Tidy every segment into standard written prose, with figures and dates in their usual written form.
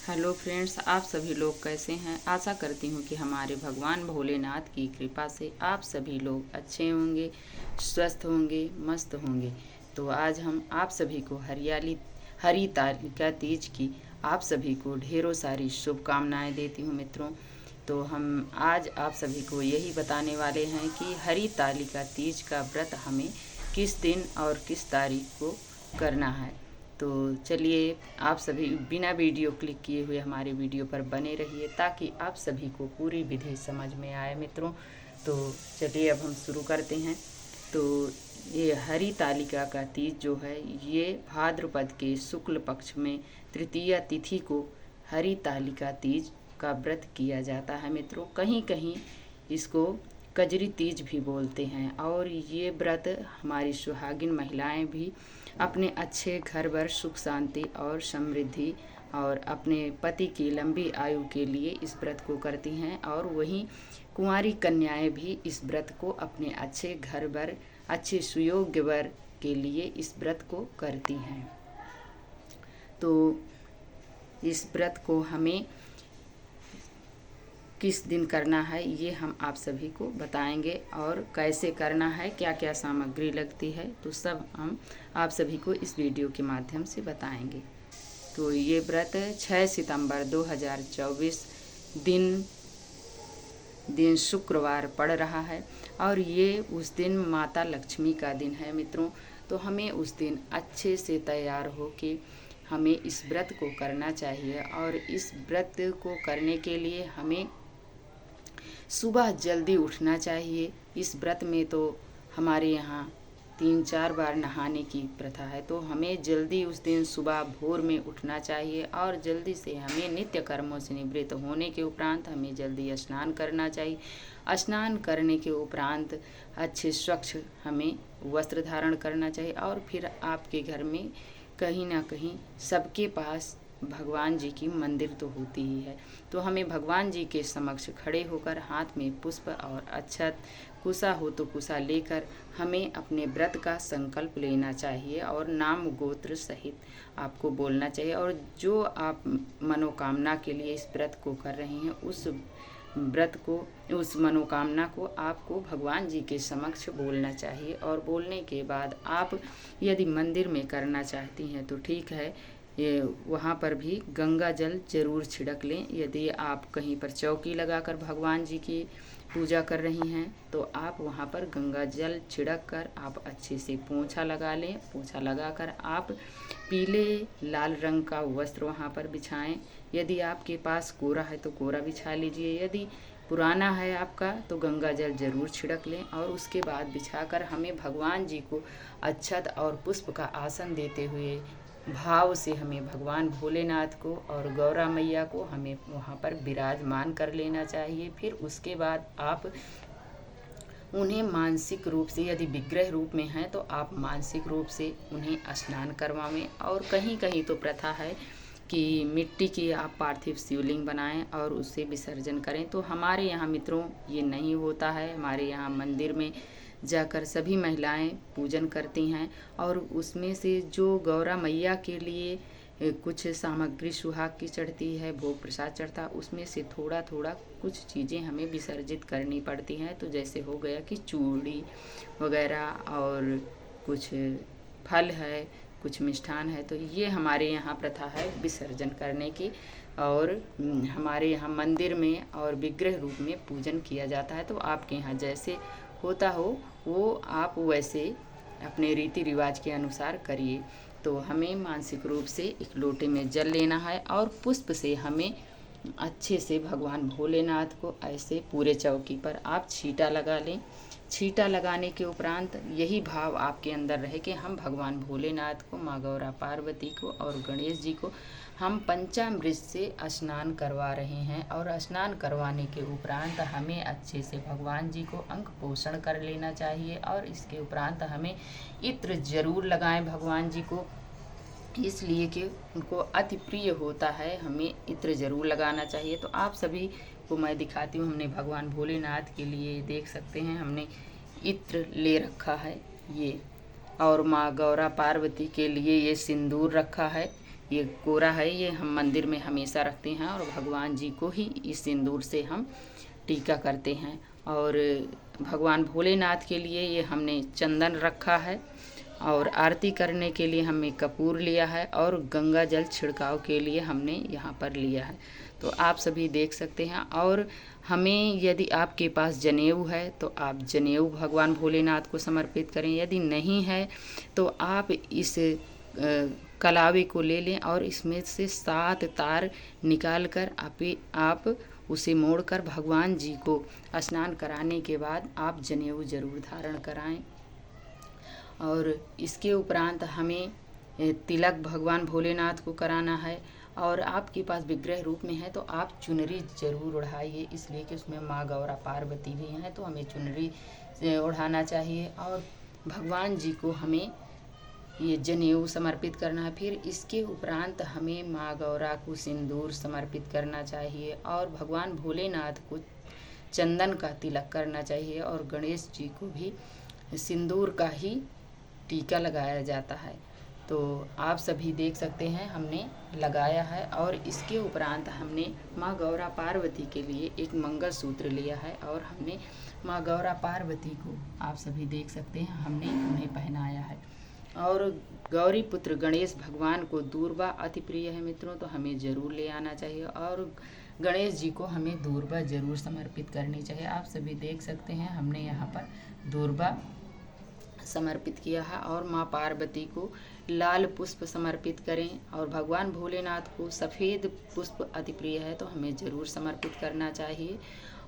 Hello friends, आप सभी लोग कैसे हैं। आशा करती हूँ कि हमारे भगवान भोलेनाथ की कृपा से आप सभी लोग अच्छे होंगे, स्वस्थ होंगे, मस्त होंगे। तो आज हम आप सभी को हरी तालिका तीज की आप सभी को ढेरों सारी शुभकामनाएं देती हूँ मित्रों। तो हम आज आप सभी को यही बताने वाले हैं कि हरी तालिका तीज का व्रत हमें किस दिन और किस तारीख को करना है। तो चलिए, आप सभी बिना वीडियो क्लिक किए हुए हमारे वीडियो पर बने रहिए ताकि आप सभी को पूरी विधि समझ में आए मित्रों। तो चलिए अब हम शुरू करते हैं। तो ये हरी तालिका का तीज जो है, ये भाद्रपद के शुक्ल पक्ष में तृतीया तिथि को हरी तालिका तीज का व्रत किया जाता है मित्रों। कहीं कहीं इसको कजरी तीज भी बोलते हैं। और ये व्रत हमारी सुहागिन महिलाएं भी अपने अच्छे घर भर सुख शांति और समृद्धि और अपने पति की लंबी आयु के लिए इस व्रत को करती हैं। और वहीं कुंवारी कन्याएं भी इस व्रत को अपने अच्छे घर भर अच्छे सुयोग्य वर के लिए इस व्रत को करती हैं। तो इस व्रत को हमें किस दिन करना है ये हम आप सभी को बताएंगे, और कैसे करना है, क्या क्या सामग्री लगती है, तो सब हम आप सभी को इस वीडियो के माध्यम से बताएंगे। तो ये व्रत 6 सितंबर 2024 दिन शुक्रवार पड़ रहा है और ये उस दिन माता लक्ष्मी का दिन है मित्रों। तो हमें उस दिन अच्छे से तैयार हो के हमें इस व्रत को करना चाहिए। और इस व्रत को करने के लिए हमें सुबह जल्दी उठना चाहिए। इस व्रत में तो हमारे यहाँ 3-4 बार नहाने की प्रथा है। तो हमें जल्दी उस दिन सुबह भोर में उठना चाहिए और जल्दी से हमें नित्य कर्मों से निवृत्त होने के उपरांत हमें जल्दी स्नान करना चाहिए। स्नान करने के उपरांत अच्छे स्वच्छ हमें वस्त्र धारण करना चाहिए। और फिर आपके घर में कहीं ना कहीं सबके पास भगवान जी की मंदिर तो होती ही है। तो हमें भगवान जी के समक्ष खड़े होकर हाथ में पुष्प और अक्षत, कुसा हो तो कुसा लेकर हमें अपने व्रत का संकल्प लेना चाहिए और नाम गोत्र सहित आपको बोलना चाहिए। और जो आप मनोकामना के लिए इस व्रत को कर रहे हैं, उस मनोकामना को आपको भगवान जी के समक्ष बोलना चाहिए। और बोलने के बाद आप यदि मंदिर में करना चाहती हैं तो ठीक है, ये वहाँ पर भी गंगा जल जरूर छिड़क लें। यदि आप कहीं पर चौकी लगाकर भगवान जी की पूजा कर रही हैं तो आप वहाँ पर गंगा जल छिड़क कर आप अच्छे से पोंछा लगा लें। पोंछा लगाकर आप पीले लाल रंग का वस्त्र वहाँ पर बिछाएं। यदि आपके पास कोरा है तो कोरा बिछा लीजिए। यदि पुराना है आपका तो गंगा जल जरूर छिड़क लें। और उसके बाद बिछाकर हमें भगवान जी को अक्षत और पुष्प का आसन देते हुए भाव से हमें भगवान भोलेनाथ को और गौरा मैया को हमें वहाँ पर विराजमान कर लेना चाहिए। फिर उसके बाद आप उन्हें मानसिक रूप से, यदि विग्रह रूप में हैं तो आप मानसिक रूप से उन्हें स्नान करवाएं। और कहीं कहीं तो प्रथा है कि मिट्टी की आप पार्थिव शिवलिंग बनाएं और उससे विसर्जन करें। तो हमारे यहाँ मित्रों ये नहीं होता है। हमारे यहाँ मंदिर में जाकर सभी महिलाएं पूजन करती हैं और उसमें से जो गौरा मैया के लिए कुछ सामग्री सुहाग की चढ़ती है, भोग प्रसाद चढ़ता, उसमें से थोड़ा थोड़ा कुछ चीज़ें हमें विसर्जित करनी पड़ती हैं। तो जैसे हो गया कि चूड़ी वगैरह और कुछ फल है, कुछ मिष्ठान है, तो ये हमारे यहाँ प्रथा है विसर्जन करने की। और हमारे यहाँ मंदिर में और विग्रह रूप में पूजन किया जाता है। तो आपके यहाँ जैसे होता हो वो आप वैसे अपने रीति रिवाज के अनुसार करिए। तो हमें मानसिक रूप से एक लोटे में जल लेना है और पुष्प से हमें अच्छे से भगवान भोलेनाथ को ऐसे पूरे चौकी पर आप छींटा लगा लें। छींटा लगाने के उपरांत यही भाव आपके अंदर रहे कि हम भगवान भोलेनाथ को, माँ गौरा पार्वती को और गणेश जी को हम पंचामृत से स्नान करवा रहे हैं। और स्नान करवाने के उपरांत हमें अच्छे से भगवान जी को अंक पोषण कर लेना चाहिए। और इसके उपरांत हमें इत्र जरूर लगाएं भगवान जी को, इसलिए कि उनको अति प्रिय होता है, हमें इत्र जरूर लगाना चाहिए। तो आप सभी को मैं दिखाती हूँ, हमने भगवान भोलेनाथ के लिए देख सकते हैं हमने इत्र ले रखा है ये, और माँ गौरा पार्वती के लिए ये सिंदूर रखा है। ये कोरा है, ये हम मंदिर में हमेशा रखते हैं और भगवान जी को ही इस सिंदूर से हम टीका करते हैं। और भगवान भोलेनाथ के लिए ये हमने चंदन रखा है और आरती करने के लिए हमने कपूर लिया है और गंगा जल छिड़काव के लिए हमने यहाँ पर लिया है। तो आप सभी देख सकते हैं। और हमें यदि आपके पास जनेऊ है तो आप जनेऊ भगवान भोलेनाथ को समर्पित करें, यदि नहीं है तो आप इस कलावे को ले लें और इसमें से 7 तार निकाल कर आप उसे मोड़कर भगवान जी को स्नान कराने के बाद आप जनेऊ जरूर धारण कराएं। और इसके उपरांत हमें तिलक भगवान भोलेनाथ को कराना है। और आपके पास विग्रह रूप में है तो आप चुनरी जरूर ओढ़ाइए, इसलिए कि उसमें माँ गौरा पार्वती भी हैं तो हमें चुनरी ओढ़ाना चाहिए। और भगवान जी को हमें ये जनेऊ समर्पित करना है। फिर इसके उपरांत हमें माँ गौरा को सिंदूर समर्पित करना चाहिए और भगवान भोलेनाथ को चंदन का तिलक करना चाहिए और गणेश जी को भी सिंदूर का ही टीका लगाया जाता है। तो आप सभी देख सकते हैं हमने लगाया है। और इसके उपरांत हमने माँ गौरा पार्वती के लिए एक मंगलसूत्र लिया है और हमने माँ गौरा पार्वती को आप सभी देख सकते हैं हमने उन्हें पहनाया है। और गौरी पुत्र गणेश भगवान को दूर्वा अति प्रिय है मित्रों, तो हमें ज़रूर ले आना चाहिए और गणेश जी को हमें दूर्वा ज़रूर समर्पित करनी चाहिए। आप सभी देख सकते हैं हमने यहाँ पर दूर्वा समर्पित किया है। और माँ पार्वती को लाल पुष्प समर्पित करें और भगवान भोलेनाथ को सफ़ेद पुष्प अति प्रिय है तो हमें ज़रूर समर्पित करना चाहिए।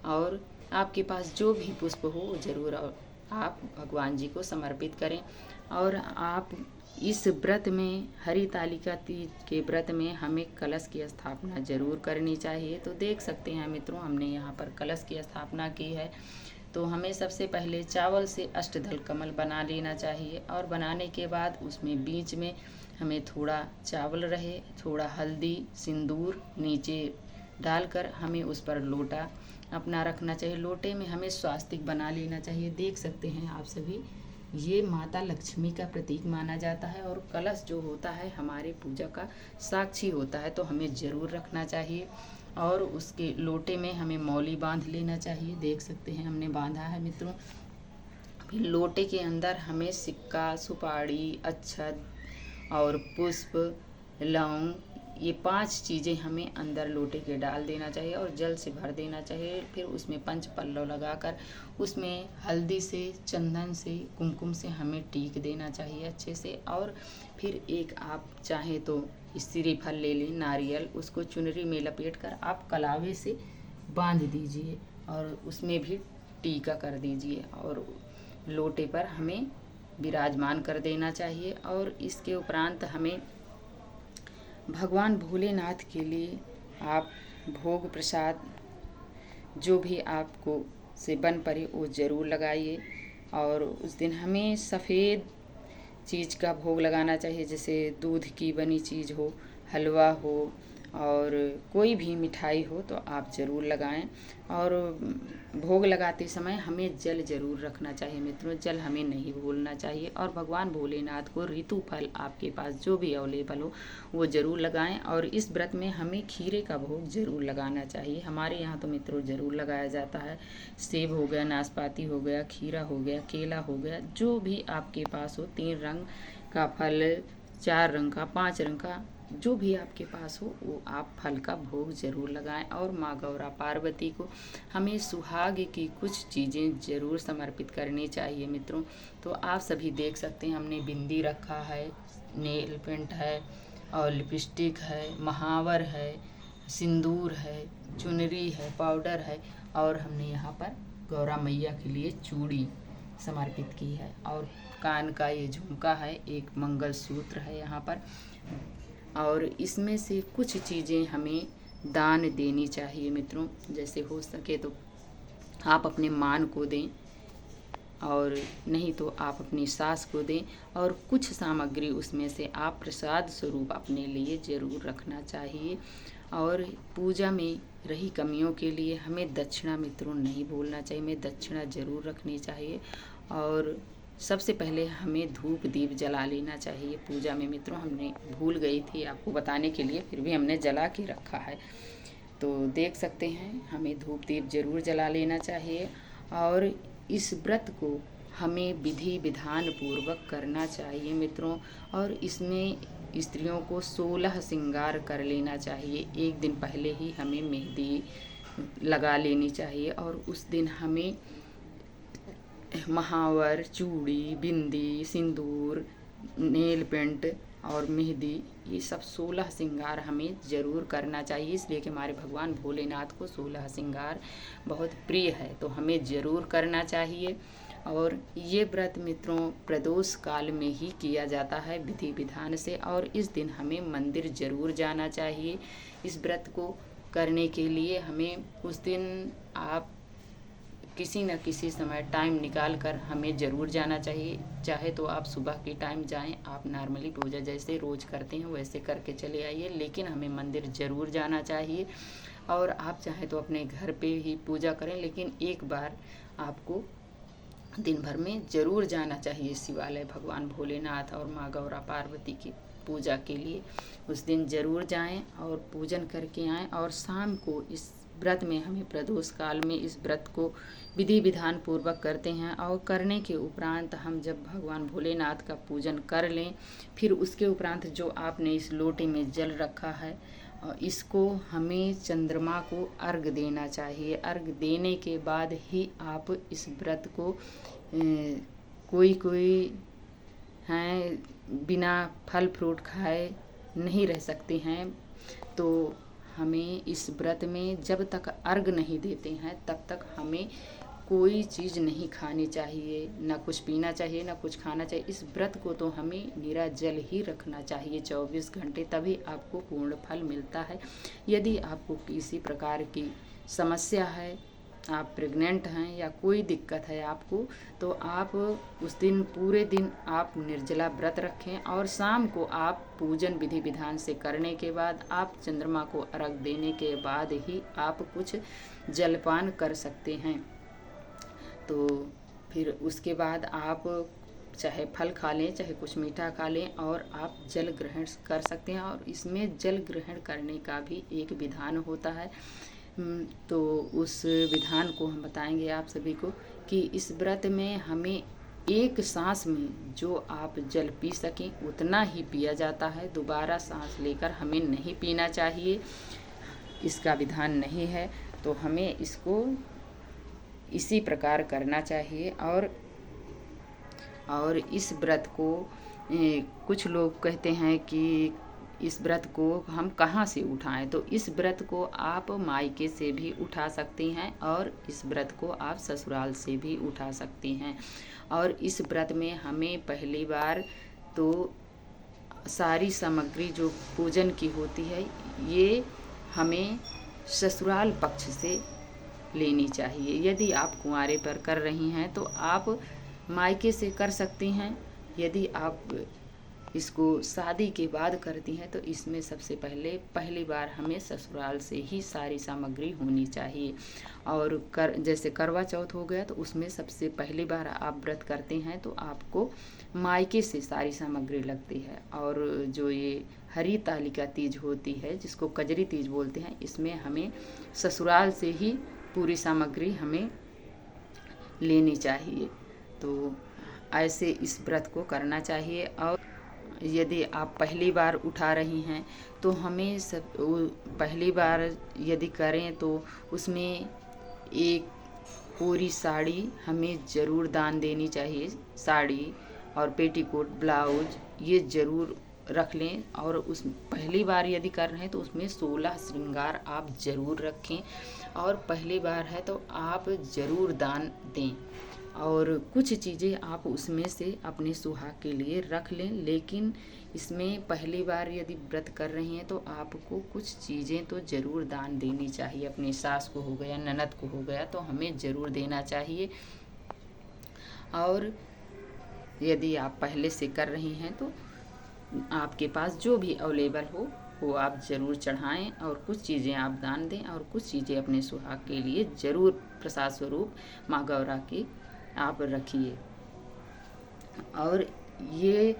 और आपके पास जो भी पुष्प हो वो ज़रूर आप भगवान जी को समर्पित करें। और आप इस व्रत में हरितालिका तीज के व्रत में हमें कलश की स्थापना ज़रूर करनी चाहिए। तो देख सकते हैं मित्रों हमने यहाँ पर कलश की स्थापना की है। तो हमें सबसे पहले चावल से अष्टदल कमल बना लेना चाहिए और बनाने के बाद उसमें बीच में हमें थोड़ा चावल रहे, थोड़ा हल्दी, सिंदूर नीचे डालकर हमें उस पर लोटा अपना रखना चाहिए। लोटे में हमें स्वास्तिक बना लेना चाहिए। देख सकते हैं आप सभी ये माता लक्ष्मी का प्रतीक माना जाता है और कलश जो होता है हमारे पूजा का साक्षी होता है तो हमें ज़रूर रखना चाहिए। और उसके लोटे में हमें मौली बांध लेना चाहिए। देख सकते हैं हमने बांधा है मित्रों। फिर लोटे के अंदर हमें सिक्का, सुपारी, अच्छत और पुष्प, लौंग, ये 5 चीज़ें हमें अंदर लोटे के डाल देना चाहिए और जल से भर देना चाहिए। फिर उसमें पंच पल्लव लगाकर उसमें हल्दी से, चंदन से, कुमकुम से हमें टीक देना चाहिए अच्छे से। और फिर एक आप चाहें तो श्रीफल ले लें, नारियल, उसको चुनरी में लपेट कर आप कलावे से बांध दीजिए और उसमें भी टीका कर दीजिए और लोटे पर हमें विराजमान कर देना चाहिए। और इसके उपरांत हमें भगवान भोलेनाथ के लिए आप भोग प्रसाद जो भी आपको से बन पड़े वो ज़रूर लगाइए। और उस दिन हमें सफ़ेद चीज़ का भोग लगाना चाहिए, जैसे दूध की बनी चीज़ हो, हलवा हो और कोई भी मिठाई हो तो आप ज़रूर लगाएं। और भोग लगाते समय हमें जल ज़रूर रखना चाहिए मित्रों, जल हमें नहीं भूलना चाहिए। और भगवान भोलेनाथ को ऋतु फल आपके पास जो भी अवेलेबल हो वो ज़रूर लगाएं। और इस व्रत में हमें खीरे का भोग ज़रूर लगाना चाहिए। हमारे यहाँ तो मित्रों ज़रूर लगाया जाता है। सेब हो गया, नाशपाती हो गया, खीरा हो गया, केला हो गया, जो भी आपके पास हो, 3 रंग का फल, 4 रंग का, 5 रंग का, जो भी आपके पास हो वो आप फल का भोग ज़रूर लगाएं। और माँ गौरा पार्वती को हमें सुहाग की कुछ चीज़ें ज़रूर समर्पित करनी चाहिए मित्रों। तो आप सभी देख सकते हैं हमने बिंदी रखा है, नेल पेंट है और लिपस्टिक है, महावर है, सिंदूर है, चुनरी है, पाउडर है और हमने यहाँ पर गौरा मैया के लिए चूड़ी समर्पित की है। और कान का ये झुमका है, एक मंगलसूत्र है यहाँ पर। और इसमें से कुछ चीज़ें हमें दान देनी चाहिए मित्रों, जैसे हो सके तो आप अपने मान को दें और नहीं तो आप अपनी सास को दें। और कुछ सामग्री उसमें से आप प्रसाद स्वरूप अपने लिए ज़रूर रखना चाहिए। और पूजा में रही कमियों के लिए हमें दक्षिणा मित्रों नहीं भूलना चाहिए, हमें दक्षिणा ज़रूर रखनी चाहिए। और सबसे पहले हमें धूप दीप जला लेना चाहिए पूजा में। मित्रों, हमने भूल गई थी आपको बताने के लिए, फिर भी हमने जला के रखा है। तो देख सकते हैं, हमें धूप दीप ज़रूर जला लेना चाहिए। और इस व्रत को हमें विधि विधान पूर्वक करना चाहिए मित्रों। और इसमें स्त्रियों को 16 श्रृंगार कर लेना चाहिए। एक दिन पहले ही हमें मेहंदी लगा लेनी चाहिए और उस दिन हमें महावर, चूड़ी, बिंदी, सिंदूर, नेल पेंट और मेहंदी, ये सब 16 श्रृंगार हमें ज़रूर करना चाहिए। इसलिए कि हमारे भगवान भोलेनाथ को 16 श्रृंगार बहुत प्रिय है, तो हमें ज़रूर करना चाहिए। और ये व्रत मित्रों प्रदोष काल में ही किया जाता है विधि विधान से। और इस दिन हमें मंदिर ज़रूर जाना चाहिए। इस व्रत को करने के लिए हमें उस दिन आप किसी न किसी समय टाइम निकाल कर हमें ज़रूर जाना चाहिए। चाहे तो आप सुबह के टाइम जाएं, आप नॉर्मली पूजा जैसे रोज़ करते हैं वैसे करके चले आइए, लेकिन हमें मंदिर ज़रूर जाना चाहिए। और आप चाहें तो अपने घर पे ही पूजा करें, लेकिन एक बार आपको दिन भर में ज़रूर जाना चाहिए शिवालय भगवान भोलेनाथ और माँ गौरा पार्वती की पूजा के लिए। उस दिन ज़रूर जाएं और पूजन करके आएँ। और शाम को इस व्रत में हमें प्रदोष काल में इस व्रत को विधि विधान पूर्वक करते हैं। और करने के उपरांत हम जब भगवान भोलेनाथ का पूजन कर लें, फिर उसके उपरांत जो आपने इस लोटे में जल रखा है, इसको हमें चंद्रमा को अर्घ देना चाहिए। अर्घ देने के बाद ही आप इस व्रत को कोई हैं बिना फल फ्रूट खाए नहीं रह सकते हैं। तो हमें इस व्रत में जब तक अर्घ नहीं देते हैं तब तक हमें कोई चीज़ नहीं खानी चाहिए, ना कुछ पीना चाहिए, ना कुछ खाना चाहिए। इस व्रत को तो हमें निरा जल ही रखना चाहिए 24 घंटे, तभी आपको पूर्ण फल मिलता है। यदि आपको किसी प्रकार की समस्या है, आप प्रेग्नेंट हैं या कोई दिक्कत है आपको, तो आप उस दिन पूरे दिन आप निर्जला व्रत रखें। और शाम को आप पूजन विधि विधान से करने के बाद आप चंद्रमा को अर्घ देने के बाद ही आप कुछ जलपान कर सकते हैं। तो फिर उसके बाद आप चाहे फल खा लें, चाहे कुछ मीठा खा लें, और आप जल ग्रहण कर सकते हैं। और इसमें जल ग्रहण करने का भी एक विधान होता है। तो उस विधान को हम बताएंगे आप सभी को कि इस व्रत में हमें एक सांस में जो आप जल पी सकें उतना ही पिया जाता है। दोबारा सांस लेकर हमें नहीं पीना चाहिए, इसका विधान नहीं है। तो हमें इसको इसी प्रकार करना चाहिए। और इस व्रत को कुछ लोग कहते हैं कि इस व्रत को हम कहाँ से उठाएं, तो इस व्रत को आप मायके से भी उठा सकती हैं और इस व्रत को आप ससुराल से भी उठा सकती हैं। और इस व्रत में हमें पहली बार तो सारी सामग्री जो पूजन की होती है ये हमें ससुराल पक्ष से लेनी चाहिए। यदि आप कुंवारे पर कर रही हैं तो आप मायके से कर सकती हैं। यदि आप इसको शादी के बाद करती हैं तो इसमें सबसे पहली बार हमें ससुराल से ही सारी सामग्री होनी चाहिए। और जैसे करवा चौथ हो गया तो उसमें सबसे पहली बार आप व्रत करते हैं तो आपको मायके से सारी सामग्री लगती है। और जो ये हरी तालिका तीज होती है जिसको कजरी तीज बोलते हैं, इसमें हमें ससुराल से ही पूरी सामग्री हमें लेनी चाहिए। तो ऐसे इस व्रत को करना चाहिए। और यदि आप पहली बार उठा रही हैं तो हमें पहली बार यदि करें तो उसमें एक पूरी साड़ी हमें ज़रूर दान देनी चाहिए। साड़ी और पेटीकोट, ब्लाउज ये ज़रूर रख लें। और उस पहली बार यदि कर रहे हैं तो उसमें 16 श्रृंगार आप ज़रूर रखें। और पहली बार है तो आप ज़रूर दान दें। और कुछ चीज़ें आप उसमें से अपने सुहाग के लिए रख लें। लेकिन इसमें पहली बार यदि व्रत कर रही हैं तो आपको कुछ चीज़ें तो ज़रूर दान देनी चाहिए। अपनी सास को हो गया, ननद को हो गया, तो हमें ज़रूर देना चाहिए। और यदि आप पहले से कर रही हैं तो आपके पास जो भी अवेलेबल हो वो आप ज़रूर चढ़ाएं। और कुछ चीज़ें आप दान दें और कुछ चीज़ें अपने सुहाग के लिए ज़रूर प्रसाद स्वरूप माँ गौरा की आप रखिए। और ये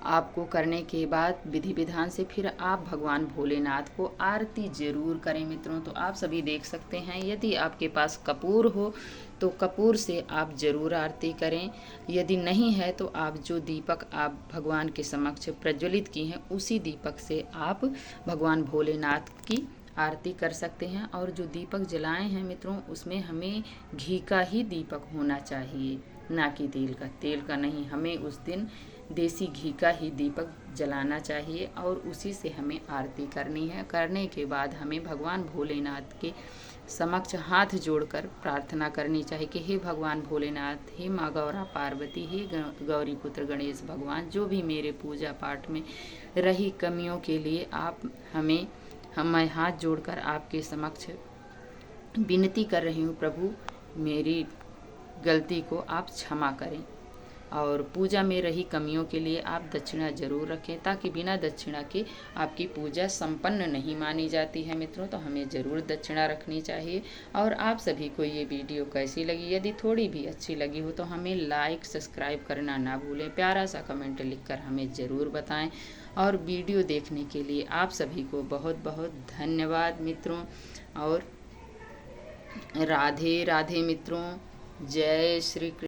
आपको करने के बाद विधि विधान से फिर आप भगवान भोलेनाथ को आरती जरूर करें मित्रों। तो आप सभी देख सकते हैं, यदि आपके पास कपूर हो तो कपूर से आप जरूर आरती करें। यदि नहीं है तो आप जो दीपक आप भगवान के समक्ष प्रज्वलित की हैं उसी दीपक से आप भगवान भोलेनाथ की आरती कर सकते हैं। और जो दीपक जलाए हैं मित्रों, उसमें हमें घी का ही दीपक होना चाहिए, ना कि तेल का नहीं। हमें उस दिन देसी घी का ही दीपक जलाना चाहिए और उसी से हमें आरती करनी है। करने के बाद हमें भगवान भोलेनाथ के समक्ष हाथ जोड़कर प्रार्थना करनी चाहिए कि हे भगवान भोलेनाथ, हे माँ गौरा पार्वती, हे गौरी पुत्र गणेश भगवान, जो भी मेरे पूजा पाठ में रही कमियों के लिए आप मैं हाथ जोड़कर आपके समक्ष विनती कर रही हूँ प्रभु, मेरी गलती को आप क्षमा करें। और पूजा में रही कमियों के लिए आप दक्षिणा जरूर रखें, ताकि बिना दक्षिणा के आपकी पूजा संपन्न नहीं मानी जाती है मित्रों। तो हमें ज़रूर दक्षिणा रखनी चाहिए। और आप सभी को ये वीडियो कैसी लगी, यदि थोड़ी भी अच्छी लगी हो तो हमें लाइक सब्सक्राइब करना ना भूलें, प्यारा सा कमेंट लिखकर हमें ज़रूर बताएं। और वीडियो देखने के लिए आप सभी को बहुत बहुत धन्यवाद मित्रों। और राधे राधे मित्रों, जय श्री कृष्ण।